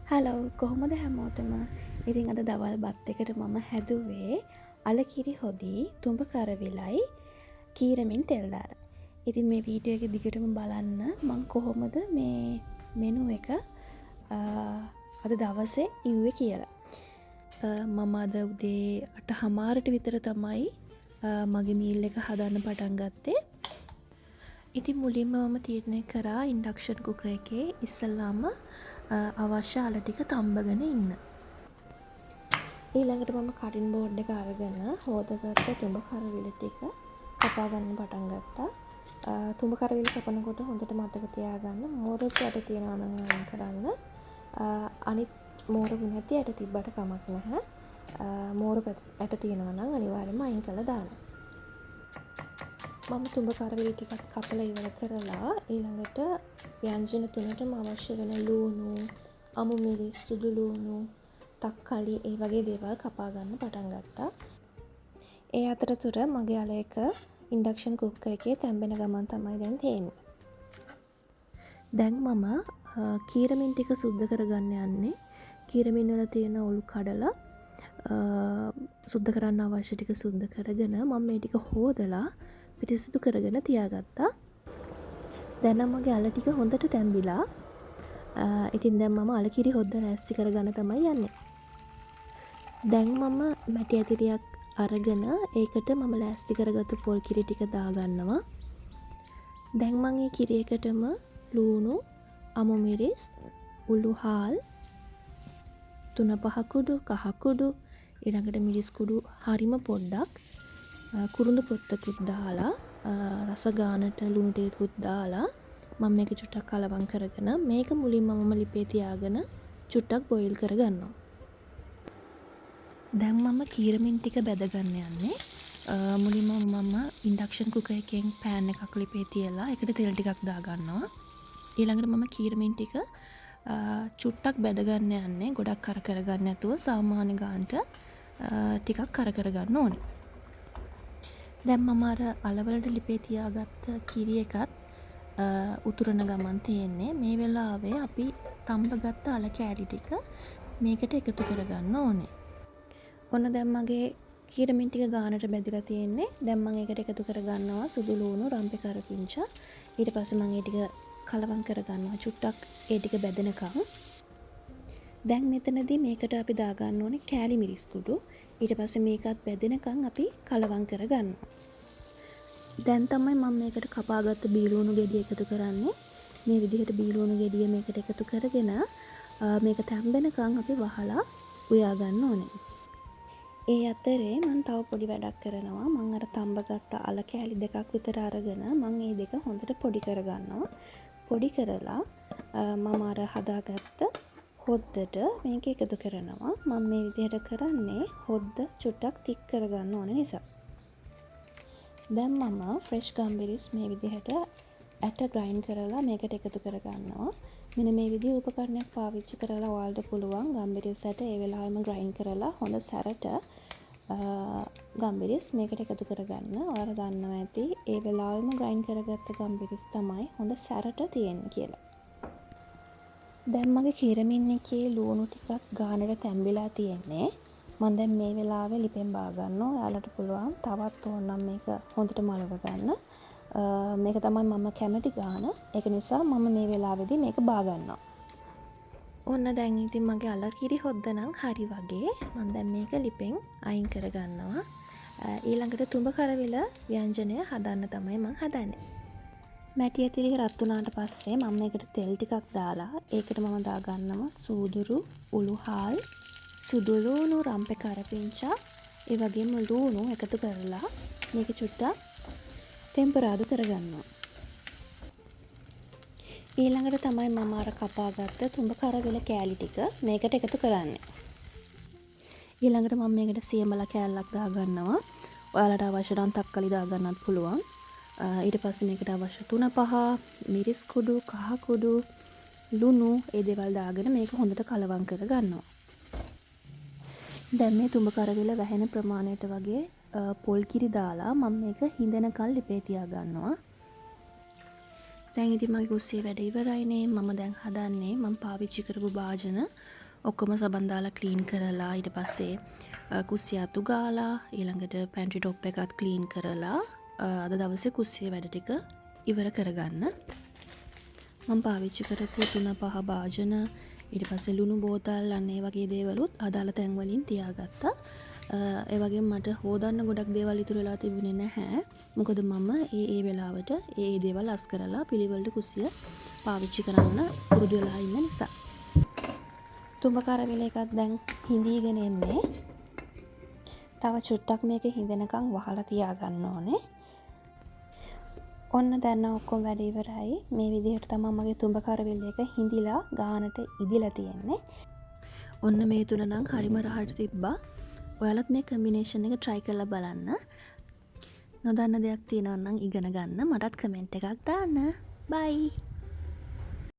Hello කොහොමද හැමෝටම ඉතින් අද දවල් බත් එකට මම හැදුවේ අලකිරි හොදී තුඹ කරවිලයි කීරමින් තෙල් දාලා. ඉතින් මේ වීඩියෝ එක දිගටම බලන්න මං කොහොමද මේ මෙනු එක අද දවසේ ඉව්වේ කියලා. මම අද උදේ 8:00ට විතර තමයි මගේ මීල් එක හදන්න පටන් ගත්තේ. ඉතින් මුලින්ම මම තීරණය කරා ඉන්ඩක්ෂන් කුකර් එකේ ඉස්සල්ලාම අවශ්‍ය අල ටික තම්බගෙන ඉන්න. ඊළඟට මම කටින් බෝඩ් එක අරගෙන හෝදගත්ත තුඹ කරවිල ටික කපා ගන්න පටන් ගත්තා. තුඹ කරවිල කපනකොට හොඳට මතක තියාගන්න මෝරුත් යට තියනවා නම් අයින් කරන්න. අනිත් මෝරු නැති යට තිබ්බට කමක් නැහැ. මෝරු යට තියනවා නම් අනිවාර්යයෙන්ම අයින් කරලා දාන්න. මම තුඹ කරවිල ටිකක් කපලා ඉවර කරලා ඊළඟට ව්‍යංජන තුනටම අවශ්‍ය වෙන ලූණු, අමු මිරිස්, සුදු ලූණු, තක්කලි ඒ වගේ දේවල් කපා ගන්න පටන් ගත්තා. ඒ අතරතුර මගේ අල එක ඉන්ඩක්ෂන් කුකර් එකේ තැම්බෙන ගමන් තමයි දැන් තියෙන්නේ. දැන් මම කීරමින් ටික සුද්ධ කරගන්න යන්නේ. කීරමින් වල තියෙන ඔලු කඩලා සුද්ධ කරන්න අවශ්‍ය ටික සුද්ධ කරගෙන මම මේ ටික හොදලා පිරිසිදු කරගෙන තියාගත්තා. දැන් නම් මගේ අල ටික හොඳට තැම්බිලා. ඉතින් දැන් මම අල කිරි හොද්ද ලෑස්ති කරගන්න තමයි යන්නේ. දැන් මම මැටි ඇතිරියක් අරගෙන ඒකට මම ලෑස්ති කරගත්තු පොල් කිරි ටික දාගන්නවා. දැන් මම මේ කිරි එකටම ලූණු, අමු මිරිස්, උළු හාල්, 3-5 කුඩු කහ කුඩු, ඊළඟට මිරිස් කුඩු හරිම පොඩ්ඩක්, කුරුඳු පොත්තකුත් දාලා රස ගානට ලුණු ටිකකුත් දාලා මම මේක චුට්ටක් කලවම් කරගෙන මේක මුලින්ම මම ලිපේ තියාගෙන චුට්ටක් බොයිල් කරගන්නවා. දැන් මම කීරමින් ටික බැද ගන්න යන්නේ. මුලින්ම මම ඉන්ඩක්ෂන් කුකර් එකෙන් පෑන් එකක් ලිපේ තියලා ඒකට තෙල් ටිකක් දා ගන්නවා. ඊළඟට මම කීරමින් ටික චුට්ටක් බැද ගන්න යන්නේ. ගොඩක් කර කර ගන්න නැතුව සාමාන්‍ය ගානට ටිකක් කර කර ගන්න ඕනේ. දැන් මම අර අලවලට ලිපේ තියාගත්ත කිරි එකත් උතුරන ගමන් තියෙන්නේ. මේ වෙලාවේ අපි තම්බගත්ත අල කෑලි ටික මේකට එකතු කරගන්න ඕනේ. ඔන්න දැන් මගේ කීරමින් ටික ගානට බැදලා තියෙන්නේ. දැන් මම ඒකට එකතු කරගන්නවා සුදු ලූණු, රම්පේ කරපිංචා. ඊට පස්සේ මම ඒ ටික කලවම් කරගන්නවා චුට්ටක් ඒ ටික බැදෙනකම්. දැන් මෙතනදී මේකට අපි දාගන්න ඕනේ කෑලි මිරිස් කුඩු. ඊට පස්සේ මේකත් බැදෙනකම් අපි කලවම් කරගන්නවා. දැන් තමයි මම මේකට කපාගත්ත බීලුණු ගෙඩිය එකතු කරන්නේ. මේ විදිහට බීලුණු ගෙඩිය මේකට එකතු කරගෙන මේක තැම්බෙනකම් අපි වහලා උයා ගන්න ඕනේ. ඒ අතරේ මම තව පොඩි වැඩක් කරනවා. මම අර තම්බගත්ත අල කෑලි දෙකක් විතර අරගෙන මම මේ දෙක හොඳට පොඩි කරගන්නවා. පොඩි කරලා මම අර හදාගත්ත හොද්දට මේක එකතු කරනවා. මම මේ විදිහට කරන්නේ හොද්ද චුට්ටක් තික් කරගන්න ඕන නිසා. දැන් මම ෆ්‍රෙෂ් ගම්බිරිස් මේ විදිහට ඇට ග්‍රයින්ඩ් කරලා මේකට එකතු කරගන්නවා. මෙන්න මේ විදිහ උපකරණයක් පාවිච්චි කරලා ඔයාලට පුළුවන් ගම්බිරිස් ඇට ඒ වෙලාවෙම ග්‍රයින්ඩ් කරලා හොඳ සැරට ගම්බිරිස් මේකට එකතු කරගන්න. ඔයාලා දන්නවා ඇති ඒ වෙලාවෙම ග්‍රයින්ඩ් කරගත්ත ගම්බිරිස් තමයි හොඳ සැරට තියෙන්නේ කියලා. දැන් මගේ කීරමින් එකේ ලුණු ටිකක් ගානට තැම්බිලා තියෙන්නේ. මම දැන් මේ වෙලාවේ ලිපෙන් බා ගන්නවා. ඔයාලට පුළුවන් තවත් ඕනනම් මේක හොඳට මලව ගන්න. මේක තමයි මම කැමති ගාන. ඒක නිසා මම මේ වෙලාවේදී මේක බා ගන්නවා. ඔන්න දැන් ඉතින් මගේ අල කිරි හොද්ද නම් හරි වගේ. මම දැන් මේක ලිපෙන් අයින් කර ගන්නවා. ඊළඟට තුඹ කරවිල ව්‍යංජනය හදන්න තමයි මම හදන්නේ. මැටි ඇතිරි රත් වුණාට පස්සේ මම මේකට තෙල් ටිකක් දාලා ඒකට මම දා ගන්නවා සූදුරු, උළු හාල්, සුදු ලූණු, රම්පේ කරපිංචා, ඒ වගේම ලූණු එකතු කරලා මේක චුට්ටක් ටෙම්පරාදු කරගන්නවා. ඊළඟට තමයි මම අර කපාගත්ත තුඹ කරවිල කෑලි ටික මේකට එකතු කරන්නේ. ඊළඟට මම මේකට සියමලා කෑල්ලක් දාගන්නවා. ඔයාලට අවශ්‍ය නම් තක්කලි දාගන්නත් පුළුවන්. ඊට පස්සේ මේකට අවශ්‍ය 3-5 මිරිස් කුඩු, කහ කුඩු, ලුණු ඒ දේවල් දාගෙන මේක හොඳට කලවම් කරගන්නවා. දැන් මේ තුඹ කරවිල වැහෙන ප්‍රමාණයට වගේ පොල් කිරි දාලා මම මේක හිඳෙනකල් ලිපේ තියාගන්නවා. දැන් ඉතින් මගේ කුස්සියේ වැඩ ඉවරයිනේ. මම දැන් හදන්නේ මම පාවිච්චි කරපු භාජන ඔක්කොම සබන් දාලා ක්ලීන් කරලා ඊට පස්සේ කුස්සිය අතු ගාලා ඊළඟට පැන්ට්‍රි ටොප් එකත් ක්ලීන් කරලා අද දවසේ කුස්සියේ වැඩ ටික ඉවර කරගන්න. මම පාවිච්චි කරපු 3-5 භාජන ඊට පස්සේ ලුණු බෝතල් අන්න ඒ වගේ දේවලුත් අදාළ තැන් වලින් තියාගත්තා. ඒ වගේම මට හොදන්න ගොඩක් දේවල් ඉතුරු වෙලා තිබුණේ නැහැ. මොකද මම ඒ වෙලාවට ඒ දේවල් අස් කරලා පිළිවෙලට කුස්සිය පාවිච්චි කරන්න පුරුදු වෙලා ඉන්න නිසා. තුඹ කරවිල එකත් දැන් හිඳීගෙන එන්නේ. තව චුට්ටක් මේක හිඳෙනකන් වහලා තියාගන්න ඕනේ. ඔන්න දැන් ඔක්කොම වැඩ ඉවරයි. මේ විදිහට තමයි මගේ තුඹ කරවිල එක හිඳිලා ගානට ඉදිලා තියෙන්නේ. ඔන්න මේ තුන නම් හරිම රහට තිබ්බා. ඔයාලත් මේ කම්බිනේෂන් එක try කරලා බලන්න. නොදන්න දෙයක් තියෙනවා නම් ඉගෙන ගන්න මටත් කමෙන්ට් එකක් දාන්න. bye.